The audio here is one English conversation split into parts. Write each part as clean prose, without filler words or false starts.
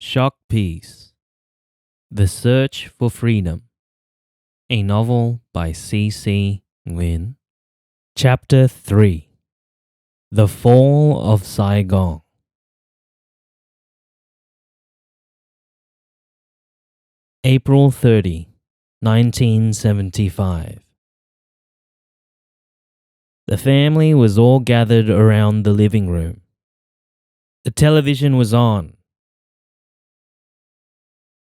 Shock Piece: The Search for Freedom. A novel by C. Nguyen. Chapter 3: The Fall of Saigon. April 30, 1975. The family was all gathered around the living room. The television was on.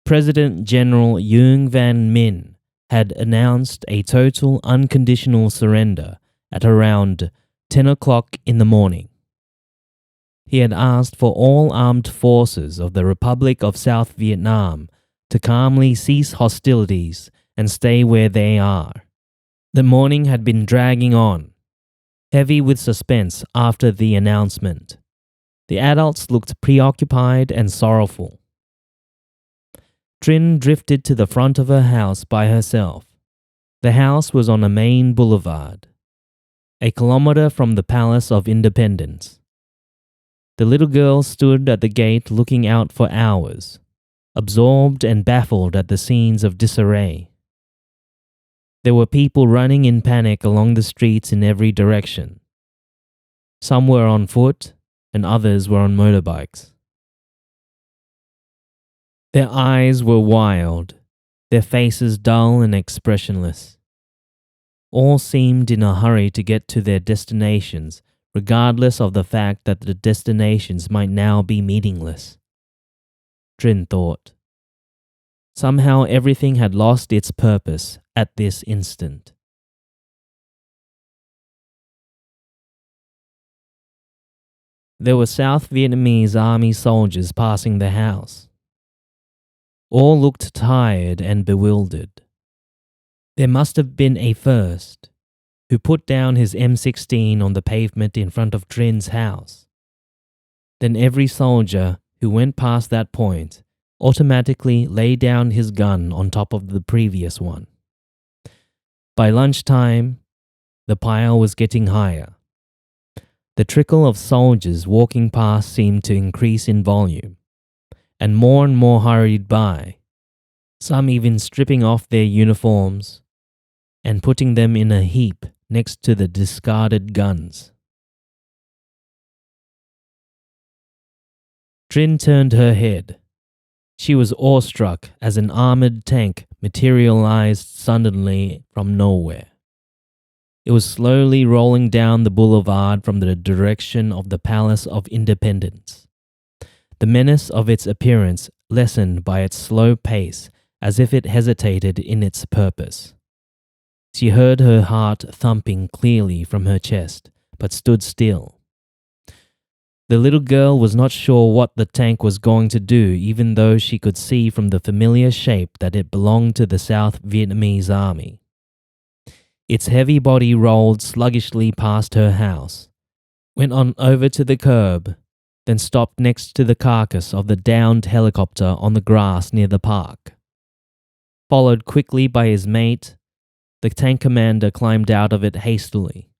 President General Nguyen Van Minh had announced a total unconditional surrender at around 10 o'clock in the morning. He had asked for all armed forces of the Republic of South Vietnam to calmly cease hostilities and stay where they are. The morning had been dragging on, heavy with suspense after the announcement. The adults looked preoccupied and sorrowful. Trin drifted to the front of her house by herself. The house was on a main boulevard, a kilometer from the Palace of Independence. The little girl stood at the gate looking out for hours, absorbed and baffled at the scenes of disarray. There were people running in panic along the streets in every direction. Some were on foot and others were on motorbikes. Their eyes were wild, their faces dull and expressionless. All seemed in a hurry to get to their destinations, regardless of the fact that the destinations might now be meaningless. Trin thought. Somehow everything had lost its purpose at this instant. There were South Vietnamese army soldiers passing the house. All looked tired and bewildered. There must have been a first, who put down his M16 on the pavement in front of Trin's house. Then every soldier who went past that point automatically laid down his gun on top of the previous one. By lunchtime, the pile was getting higher. The trickle of soldiers walking past seemed to increase in volume, and more hurried by, some even stripping off their uniforms and putting them in a heap next to the discarded guns. Trin turned her head. She was awestruck as an armored tank materialized suddenly from nowhere. It was slowly rolling down the boulevard from the direction of the Palace of Independence. The menace of its appearance lessened by its slow pace, as if it hesitated in its purpose. She heard her heart thumping clearly from her chest, but stood still. The little girl was not sure what the tank was going to do, even though she could see from the familiar shape that it belonged to the South Vietnamese army. Its heavy body rolled sluggishly past her house, went on over to the curb, then stopped next to the carcass of the downed helicopter on the grass near the park. Followed quickly by his mate, the tank commander climbed out of it hastily.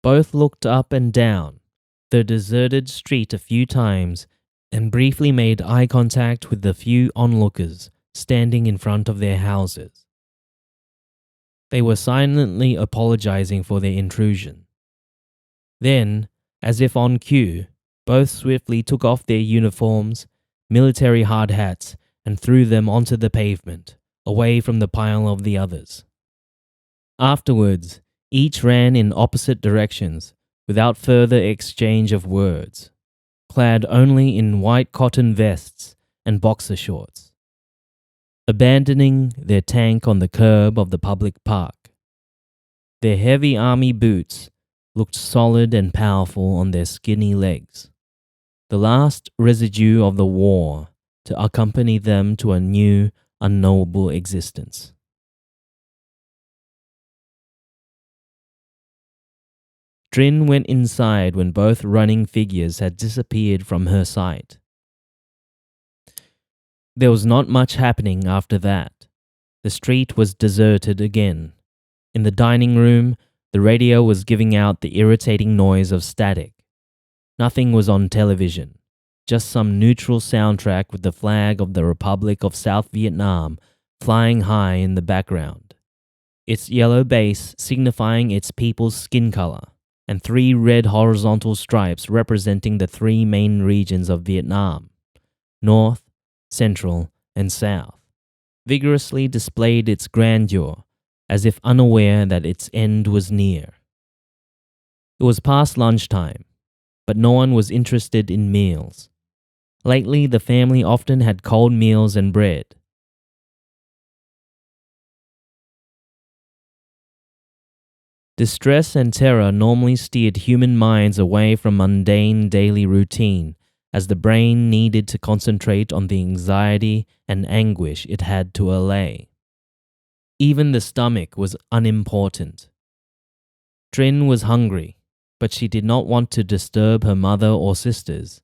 Both looked up and down the deserted street a few times and briefly made eye contact with the few onlookers standing in front of their houses. They were silently apologizing for their intrusion. Then, as if on cue, both swiftly took off their uniforms, military hard hats, and threw them onto the pavement, away from the pile of the others. Afterwards, each ran in opposite directions, without further exchange of words, clad only in white cotton vests and boxer shorts, abandoning their tank on the curb of the public park. Their heavy army boots looked solid and powerful on their skinny legs, the last residue of the war to accompany them to a new, unknowable existence. Trin went inside when both running figures had disappeared from her sight. There was not much happening after that. The street was deserted again. In the dining room, the radio was giving out the irritating noise of static. Nothing was on television. just some neutral soundtrack with the flag of the Republic of South Vietnam flying high in the background, its yellow base signifying its people's skin color, and 3 red horizontal stripes representing the 3 main regions of Vietnam, North, Central, and South, vigorously displayed its grandeur, as if unaware that its end was near. It was past lunchtime, but no one was interested in meals. Lately, the family often had cold meals and bread. Distress and terror normally steered human minds away from mundane daily routine, as the brain needed to concentrate on the anxiety and anguish it had to allay. Even the stomach was unimportant. Trin was hungry, but she did not want to disturb her mother or sisters,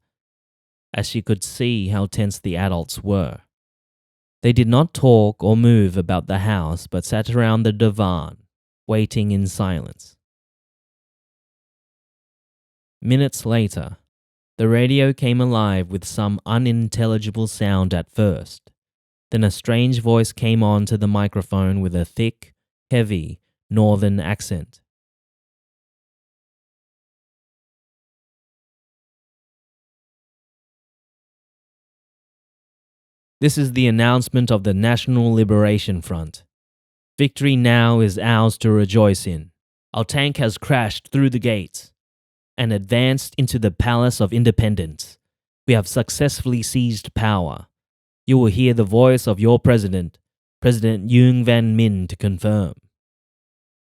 as she could see how tense the adults were. They did not talk or move about the house, but sat around the divan, waiting in silence. Minutes later, the radio came alive with some unintelligible sound at first. Then a strange voice came on to the microphone with a thick, heavy, northern accent. This is the announcement of the National Liberation Front. Victory now is ours to rejoice in. Our tank has crashed through the gates and advanced into the Palace of Independence. We have successfully seized power. You will hear the voice of your president, President Nguyen Van Minh, to confirm.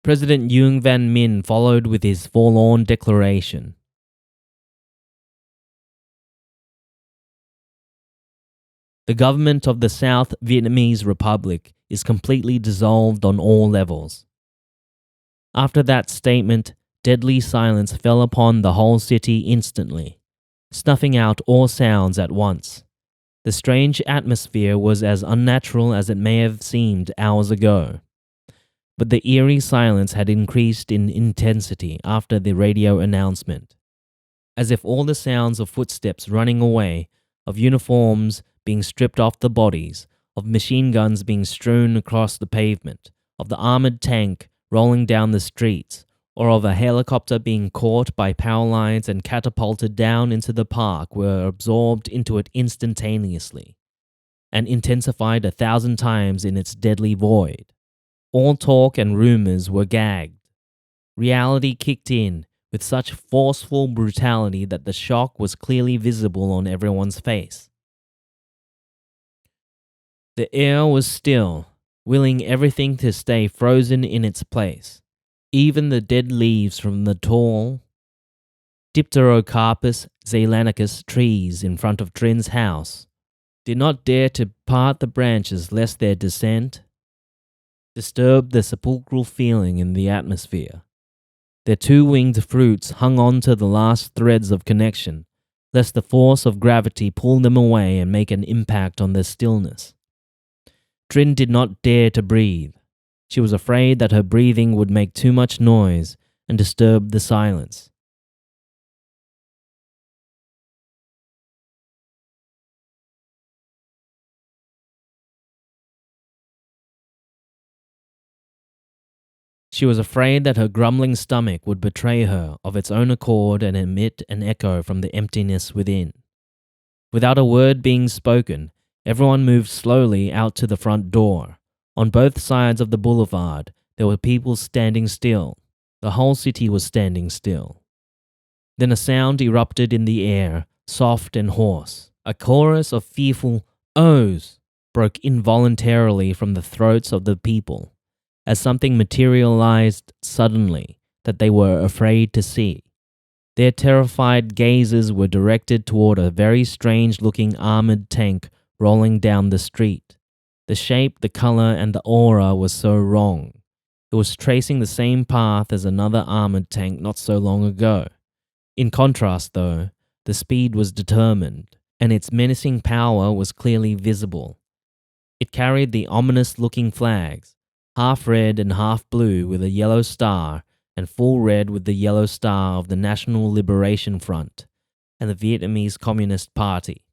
President Nguyen Van Minh followed with his forlorn declaration. The government of the South Vietnamese Republic is completely dissolved on all levels. After that statement, deadly silence fell upon the whole city instantly, snuffing out all sounds at once. The strange atmosphere was as unnatural as it may have seemed hours ago. But the eerie silence had increased in intensity after the radio announcement, as if all the sounds of footsteps running away, of uniforms being stripped off the bodies, of machine guns being strewn across the pavement, of the armored tank rolling down the streets, or of a helicopter being caught by power lines and catapulted down into the park were absorbed into it instantaneously, and intensified 1,000 times in its deadly void. All talk and rumors were gagged. Reality kicked in with such forceful brutality that the shock was clearly visible on everyone's face. The air was still, willing everything to stay frozen in its place. Even the dead leaves from the tall Dipterocarpus zeylanicus trees in front of Trin's house did not dare to part the branches lest their descent disturbed the sepulchral feeling in the atmosphere. Their 2-winged fruits hung on to the last threads of connection, lest the force of gravity pull them away and make an impact on the stillness. Trin did not dare to breathe. She was afraid that her breathing would make too much noise and disturb the silence. She was afraid that her grumbling stomach would betray her of its own accord and emit an echo from the emptiness within. Without a word being spoken, everyone moved slowly out to the front door. On both sides of the boulevard, there were people standing still. The whole city was standing still. Then a sound erupted in the air, soft and hoarse. A chorus of fearful "ohs" broke involuntarily from the throats of the people, as something materialized suddenly that they were afraid to see. Their terrified gazes were directed toward a very strange-looking armored tank rolling down the street. The shape, the color, and the aura was so wrong. It was tracing the same path as another armored tank not so long ago. In contrast, though, the speed was determined, and its menacing power was clearly visible. It carried the ominous-looking flags, half red and half blue with a yellow star, and full red with the yellow star of the National Liberation Front. and the Vietnamese Communist Party.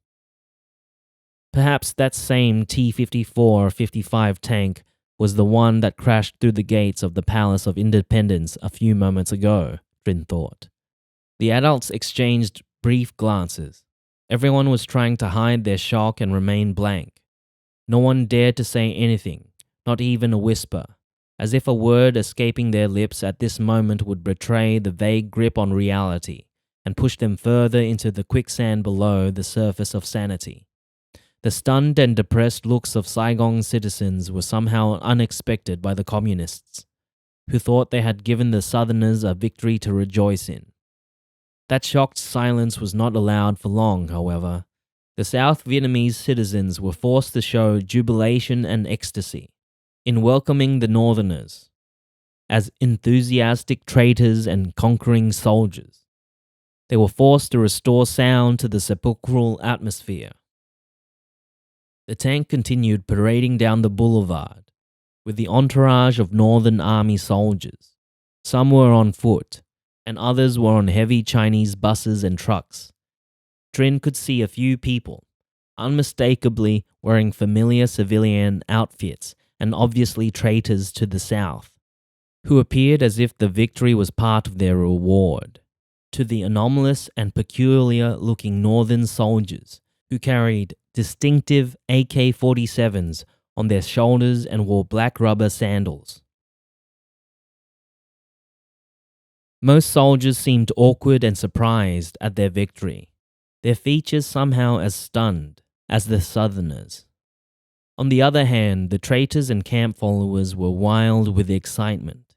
Perhaps that same T-54-55 tank was the one that crashed through the gates of the Palace of Independence a few moments ago, Trin thought. The adults exchanged brief glances. Everyone was trying to hide their shock and remain blank. No one dared to say anything, not even a whisper, as if a word escaping their lips at this moment would betray the vague grip on reality and push them further into the quicksand below the surface of sanity. The stunned and depressed looks of Saigon's citizens were somehow unexpected by the communists, who thought they had given the Southerners a victory to rejoice in. That shocked silence was not allowed for long, however. The South Vietnamese citizens were forced to show jubilation and ecstasy in welcoming the Northerners as enthusiastic traitors and conquering soldiers. They were forced to restore sound to the sepulchral atmosphere. The tank continued parading down the boulevard with the entourage of Northern Army soldiers. Some were on foot, and others were on heavy Chinese buses and trucks. Trin could see a few people, unmistakably wearing familiar civilian outfits and obviously traitors to the South, who appeared as if the victory was part of their reward. To the anomalous and peculiar-looking Northern soldiers who carried distinctive AK-47s on their shoulders and wore black rubber sandals. Most soldiers seemed awkward and surprised at their victory, their features somehow as stunned as the Southerners. On the other hand, the traitors and camp followers were wild with excitement.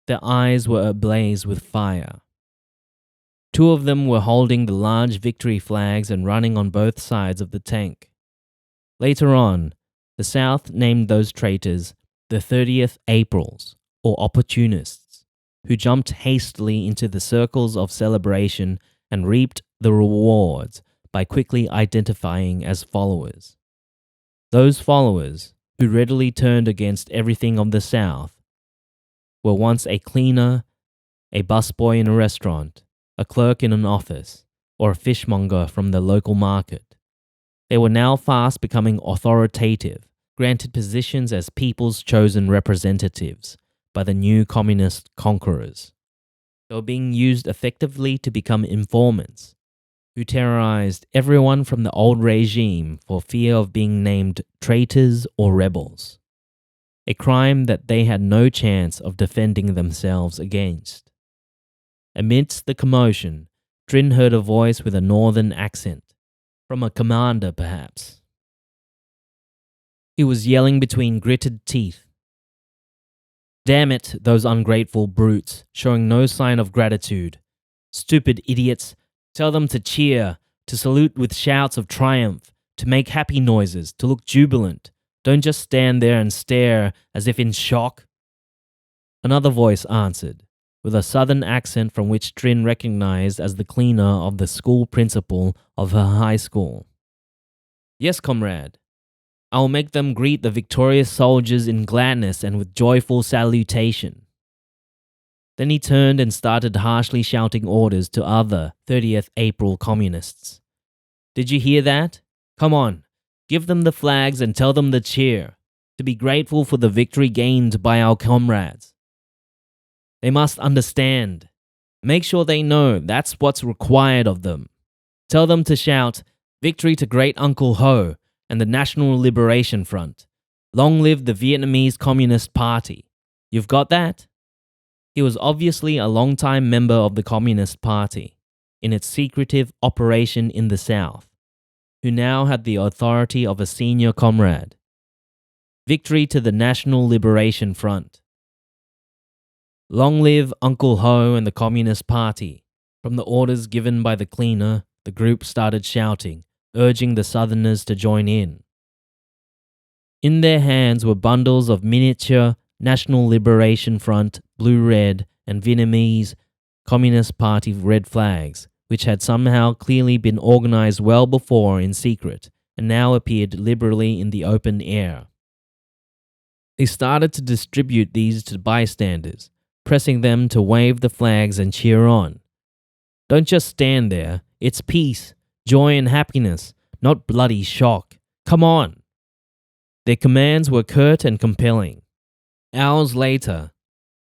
Their eyes were ablaze with fire. Two of them were holding the large victory flags and running on both sides of the tank. Later on, the South named those traitors the 30th Aprils, or opportunists, who jumped hastily into the circles of celebration and reaped the rewards by quickly identifying as followers. Those followers, who readily turned against everything of the South, were once a cleaner, a busboy in a restaurant, a clerk in an office, or a fishmonger from the local market. They were now fast becoming authoritative, granted positions as people's chosen representatives by the new communist conquerors. They were being used effectively to become informants, who terrorized everyone from the old regime for fear of being named traitors or rebels, a crime that they had no chance of defending themselves against. Amidst the commotion, Trin heard a voice with a northern accent, from a commander perhaps. He was yelling between gritted teeth. "Damn it, those ungrateful brutes, showing no sign of gratitude. Stupid idiots, tell them to cheer, to salute with shouts of triumph, to make happy noises, to look jubilant. Don't just stand there and stare as if in shock." Another voice answered, with a southern accent from which Trin recognized as the cleaner of the school principal of her high school. "Yes, comrade. I will make them greet the victorious soldiers in gladness and with joyful salutation." Then he turned and started harshly shouting orders to other 30th April communists. "Did you hear that? Come on, give them the flags and tell them to cheer, to be grateful for the victory gained by our comrades. They must understand. Make sure they know that's what's required of them. Tell them to shout, 'Victory to Great Uncle Ho and the National Liberation Front. Long live the Vietnamese Communist Party.' You've got that?" He was obviously a long-time member of the Communist Party, in its secretive operation in the South, who now had the authority of a senior comrade. "Victory to the National Liberation Front. Long live Uncle Ho and the Communist Party." From the orders given by the cleaner, the group started shouting, urging the Southerners to join in. In their hands were bundles of miniature National Liberation Front, blue-red, and Vietnamese Communist Party red flags, which had somehow clearly been organized well before in secret and now appeared liberally in the open air. They started to distribute these to bystanders, pressing them to wave the flags and cheer on. "Don't just stand there. It's peace, joy, and happiness, not bloody shock. Come on. Their commands were curt and compelling. Hours later,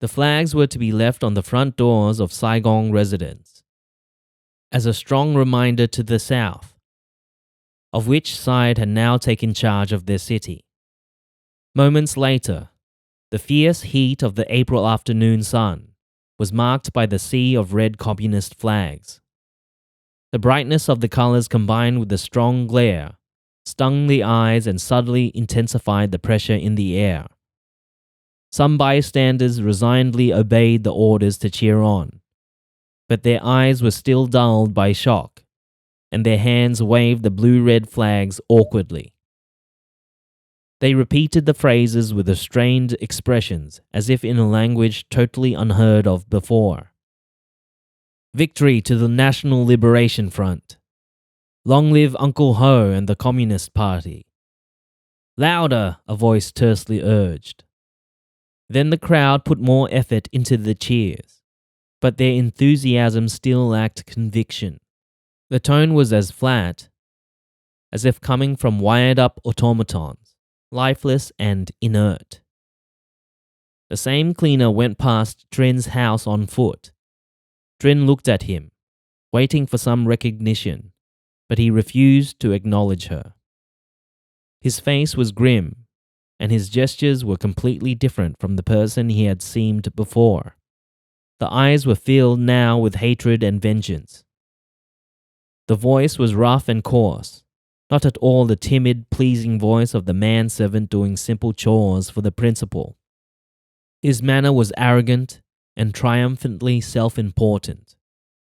the flags were to be left on the front doors of Saigon residents as a strong reminder to the South of which side had now taken charge of their city. Moments later, the fierce heat of the April afternoon sun was marked by the sea of red communist flags. The brightness of the colors combined with the strong glare stung the eyes and subtly intensified the pressure in the air. Some bystanders resignedly obeyed the orders to cheer on, but their eyes were still dulled by shock, and their hands waved the blue-red flags awkwardly. They repeated the phrases with strained expressions, as if in a language totally unheard of before. Victory to the National Liberation Front. Long live Uncle Ho and the Communist Party. Louder, a voice tersely urged. Then the crowd put more effort into the cheers, but their enthusiasm still lacked conviction. The tone was as flat as if coming from wired-up automatons, lifeless and inert. The same cleaner went past Trin's house on foot. Trin looked at him, waiting for some recognition, but he refused to acknowledge her. His face was grim, and his gestures were completely different from the person he had seemed before. The eyes were filled now with hatred and vengeance. The voice was rough and coarse, not at all the timid, pleasing voice of the manservant doing simple chores for the principal. His manner was arrogant and triumphantly self-important,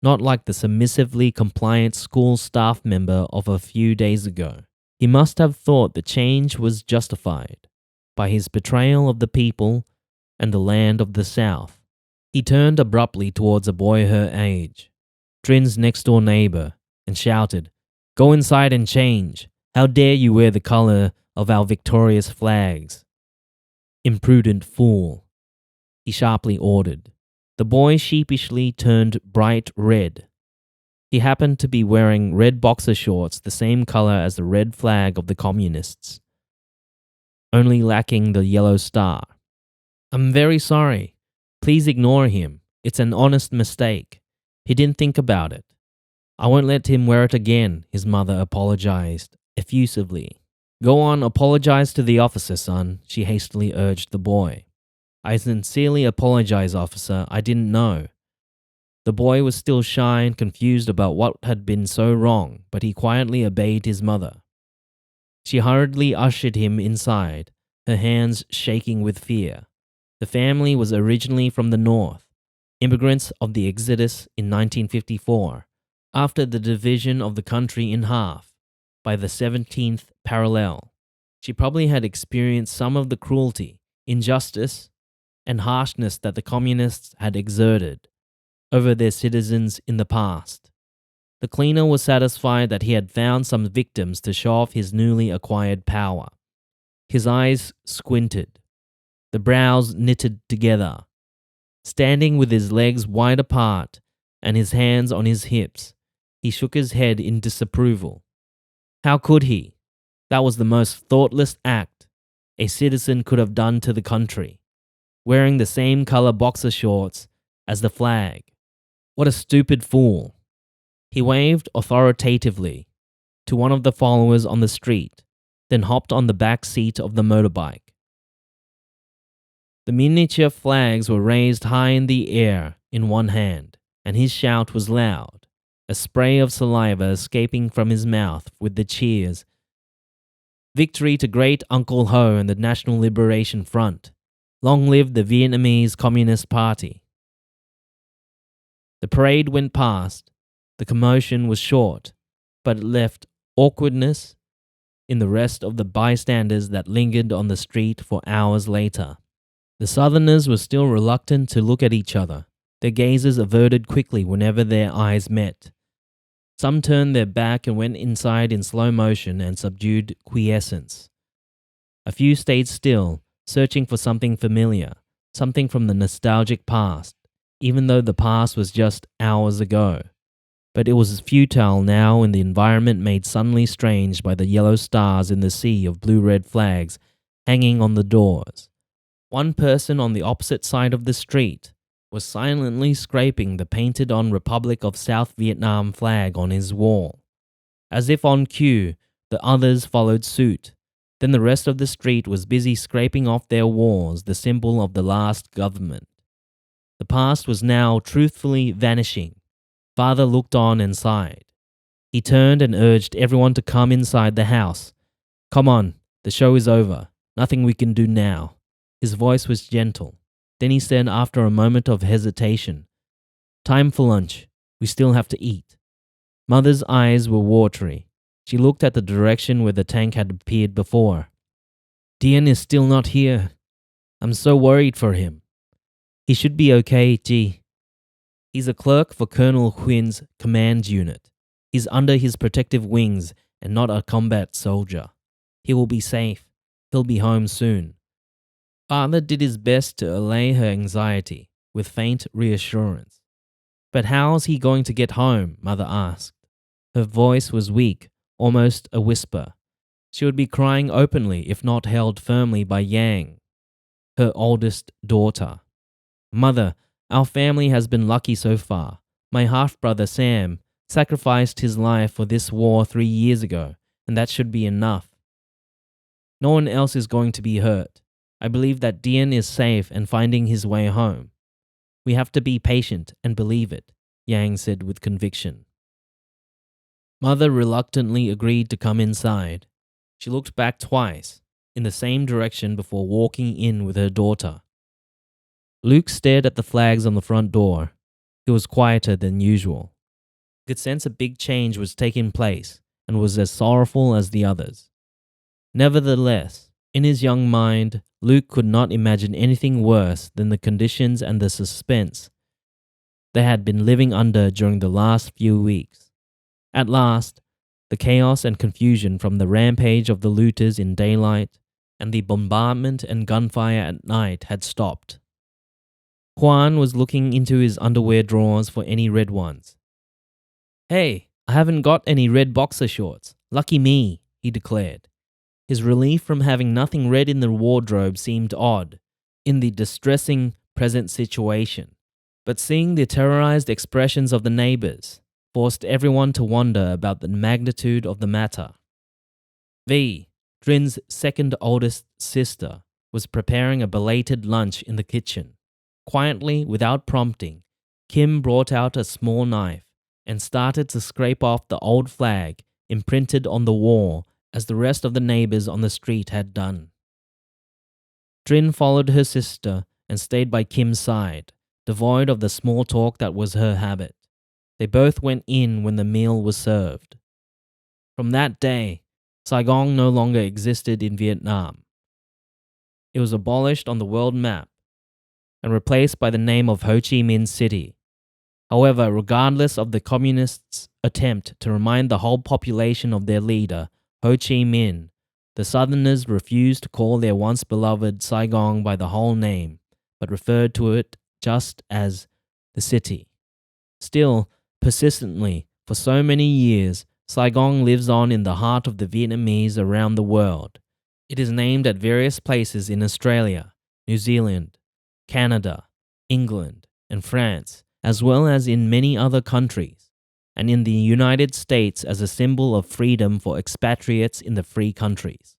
not like the submissively compliant school staff member of a few days ago. He must have thought the change was justified by his betrayal of the people and the land of the South. He turned abruptly towards a boy her age, Trin's next-door neighbor, and shouted, "Go inside and change. How dare you wear the color of our victorious flags?" "Imprudent fool," he sharply ordered. The boy sheepishly turned bright red. He happened to be wearing red boxer shorts the same color as the red flag of the communists, only lacking the yellow star. "I'm very sorry. Please ignore him. It's an honest mistake. He didn't think about it. I won't let him wear it again," his mother apologized effusively. "Go on, apologize to the officer, son," she hastily urged the boy. "I sincerely apologize, officer. I didn't know." The boy was still shy and confused about what had been so wrong, but he quietly obeyed his mother. She hurriedly ushered him inside, her hands shaking with fear. The family was originally from the north, immigrants of the Exodus in 1954, after the division of the country in half by the 17th parallel. She probably had experienced some of the cruelty, injustice, and harshness that the communists had exerted over their citizens in the past. The cleaner was satisfied that he had found some victims to show off his newly acquired power. His eyes squinted, the brows knitted together. Standing with his legs wide apart and his hands on his hips, he shook his head in disapproval. How could he? That was the most thoughtless act a citizen could have done to the country, wearing the same color boxer shorts as the flag. What a stupid fool. He waved authoritatively to one of the followers on the street, then hopped on the back seat of the motorbike. The miniature flags were raised high in the air in one hand, and his shout was loud, a spray of saliva escaping from his mouth with the cheers. "Victory to great Uncle Ho and the National Liberation Front. Long live the Vietnamese Communist Party." The parade went past. The commotion was short, but it left awkwardness in the rest of the bystanders that lingered on the street for hours later. The Southerners were still reluctant to look at each other, their gazes averted quickly whenever their eyes met. Some turned their back and went inside in slow motion and subdued quiescence. A few stayed still, searching for something familiar, something from the nostalgic past, even though the past was just hours ago. but it was futile now in the environment made suddenly strange by the yellow stars in the sea of blue-red flags hanging on the doors. One person on the opposite side of the street was silently scraping the painted-on Republic of South Vietnam flag on his wall. As if on cue, the others followed suit. Then the rest of the street was busy scraping off their walls the symbol of the last government. The past was now truthfully vanishing. Father looked on and sighed. He turned and urged everyone to come inside the house. "Come on, the show is over. Nothing we can do now." His voice was gentle. Then he said after a moment of hesitation, "Time for lunch. We still have to eat." Mother's eyes were watery. She looked at the direction where the tank had appeared before. "Dien is still not here. I'm so worried for him." "He should be okay, G. He's a clerk for Colonel Nguyen's command unit. He's under his protective wings and not a combat soldier. He will be safe. He'll be home soon." Father did his best to allay her anxiety with faint reassurance. "But how's he going to get home?" Mother asked. Her voice was weak, almost a whisper. She would be crying openly if not held firmly by Yang, her oldest daughter. "Mother, our family has been lucky so far. My half-brother Sam sacrificed his life for this war 3 years ago, and that should be enough. No one else is going to be hurt. I believe that Dien is safe and finding his way home. We have to be patient and believe it," Yang said with conviction. Mother reluctantly agreed to come inside. She looked back twice, in the same direction before walking in with her daughter. Luke stared at the flags on the front door. He was quieter than usual. He could sense a big change was taking place and was as sorrowful as the others. Nevertheless, in his young mind, Luke could not imagine anything worse than the conditions and the suspense they had been living under during the last few weeks. At last, the chaos and confusion from the rampage of the looters in daylight and the bombardment and gunfire at night had stopped. Juan was looking into his underwear drawers for any red ones. "Hey, I haven't got any red boxer shorts. Lucky me," he declared. His relief from having nothing red in the wardrobe seemed odd in the distressing present situation, but seeing the terrorized expressions of the neighbors forced everyone to wonder about the magnitude of the matter. V, Drin's second oldest sister, was preparing a belated lunch in the kitchen. Quietly, without prompting, Kim brought out a small knife and started to scrape off the old flag imprinted on the wall as the rest of the neighbors on the street had done. Drin followed her sister and stayed by Kim's side, devoid of the small talk that was her habit. They both went in when the meal was served. From that day, Saigon no longer existed in Vietnam. It was abolished on the world map and replaced by the name of Ho Chi Minh City. However, regardless of the communists' attempt to remind the whole population of their leader, Ho Chi Minh, the Southerners refused to call their once beloved Saigon by the whole name, but referred to it just as the city. Still, persistently, for so many years, Saigon lives on in the heart of the Vietnamese around the world. It is named at various places in Australia, New Zealand, Canada, England, and France, as well as in many other countries, and in the United States as a symbol of freedom for expatriates in the free countries.